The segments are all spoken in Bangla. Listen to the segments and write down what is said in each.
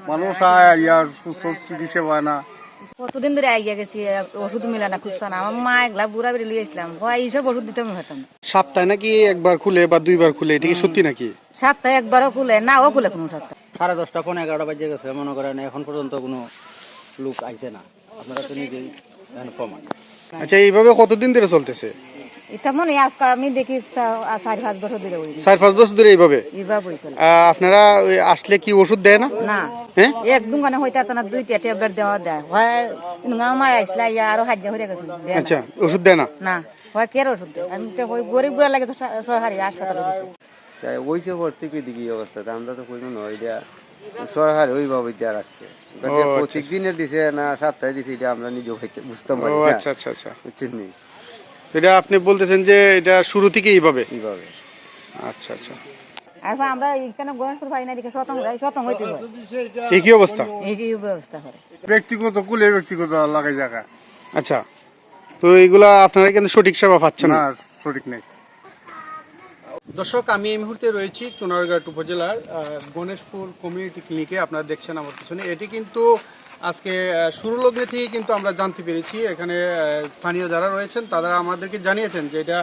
মানুষ আইয়া সুস্থ চিকিৎসা পায় না। কতদিন ধরে আইয়া গেছি, ওষুধ মিলে না, খুঁজতো না। আমার মা একলা বুড়া বেরিয়ে লিয়ে আসলাম, এইসব ওষুধ দিতে আমি হতাম। সপ্তাহে নাকি একবার খুলে বা দুইবার খুলে, এটা কি সত্যি নাকি? সপ্তাহে একবারও খুলে না, ও খুলে কোনো সপ্তাহ। 10:30 পৌনে 11টা বাজে গেছে, মনে করেন এখন পর্যন্ত কোনো লোক আইছে না। আপনারা তো নিজেই প্রমাণ। আচ্ছা, এইভাবে কতদিন ধরে চলতেছে? এটা মনে হয় আজকে আমি দেখি 4-5 বছর ধরে 4-5 বছর ধরে এইভাবে? এইভাবে চলে। আপনারা আসলে কি ওষুধ দেয় না? না, হ্যাঁ, এক দোকানে হইতে না, 2টা ট্যাবলেট দেওয়া দেয় হয়। মা আসলে আরো হাজার হয়ে গেছে। আচ্ছা, ওষুধ দেয় না? না, হয় কের ওষুধ দেয়। আমি তো ওই গরিব গুড়া লাগে তো সরকারি হাসপাতালে দিছি। ওইসে ভর্তি করে দিকে অবস্থা আমরা তো কইব না, এটা সরকার ওইভাবে দেওয়া রাখছে। প্রত্যেক দিনের দিছে না সপ্তাহে দিছে, এটা আমরা নিজেও বুঝতাম পারি না। আচ্ছা আচ্ছা আচ্ছা, বুঝছেন নি? এটা আপনি বলতেছেন যে এটা শুরু থেকে এইভাবে? এইভাবে। আচ্ছা আচ্ছা, আর আমরা এখানে গণেশপুর পাই না, এদিকে শতম হইতে হয়। এই কি অবস্থা? এই ব্যবস্থা করে ব্যক্তিগত কুলে ব্যক্তিগত লাগাই জায়গা। আচ্ছা, তো এইগুলা আপনারা কিন্তু সঠিক সেবা পাচ্ছেন না, না? সঠিক নেই। দর্শক, আমি এই মুহূর্তে রয়েছি চুনারঘাট উপজেলার গণেশপুর কমিউনিটি ক্লিনিকে। আপনারা দেখছেন আমার পিছনে, এটি কিন্তু আজকে শুরু লগ্নে থেকে কিন্তু আমরা জানতে পেরেছি। এখানে স্থানীয় যারা রয়েছেন তারা আমাদেরকে জানিয়েছেন যে এটা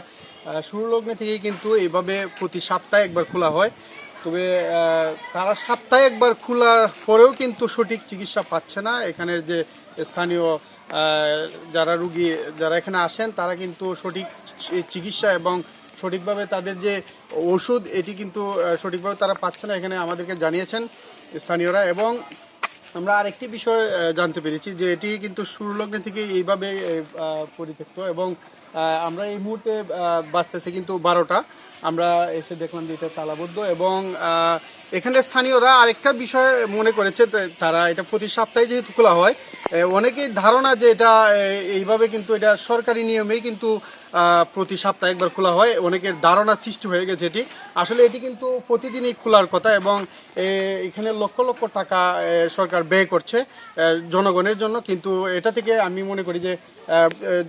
শুরু লগ্নে থেকেই কিন্তু এইভাবে প্রতি সপ্তাহে একবার খোলা হয়। তবে তারা সপ্তাহে একবার খোলার পরেও কিন্তু সঠিক চিকিৎসা পাচ্ছে না। এখানের যে স্থানীয় যারা রুগী যারা এখানে আসেন তারা কিন্তু সঠিক চিকিৎসা এবং সঠিকভাবে তাদের যে ওষুধ এটি কিন্তু সঠিকভাবে তারা পাচ্ছে না, এখানে আমাদেরকে জানিয়েছেন স্থানীয়রা। এবং আমরা আরেকটি বিষয় জানতে পেরেছি যে এটি কিন্তু শুরু লগ্নে থেকে এইভাবে পরিত্যক্ত। এবং আমরা এই মুহূর্তে বাজতেছে কিন্তু 12টা, আমরা এসে দেখলাম যে এটা তালাবদ্ধ। এবং এখানে স্থানীয়রা আরেকটা বিষয় মনে করেছে, তারা এটা প্রতি সপ্তাহে যেহেতু খোলা হয়, অনেকেই ধারণা যে এটা এইভাবে কিন্তু এটা সরকারি নিয়মেই কিন্তু প্রতি সপ্তাহে একবার খোলা হয়। অনেকের ধারণা সৃষ্টি হয়ে গেছে এটি। আসলে এটি কিন্তু প্রতিদিনই খোলার কথা এবং এখানে লক্ষ লক্ষ টাকা সরকার ব্যয় করছে জনগণের জন্য, কিন্তু এটা থেকে আমি মনে করি যে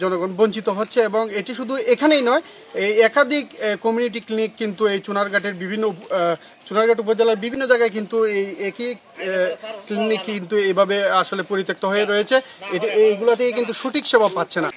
জনগণ বঞ্চিত হচ্ছে। এবং এটি শুধু এখানেই নয়, এই একাধিক কমিউনিটি ক্লিনিক কিন্তু এই চুনারঘাট উপজেলার বিভিন্ন জায়গায় কিন্তু এই একই ক্লিনিক কিন্তু এইভাবে আসলে পরিত্যক্ত হয়ে রয়েছে। এইগুলো থেকে কিন্তু সঠিক সেবা পাচ্ছে না।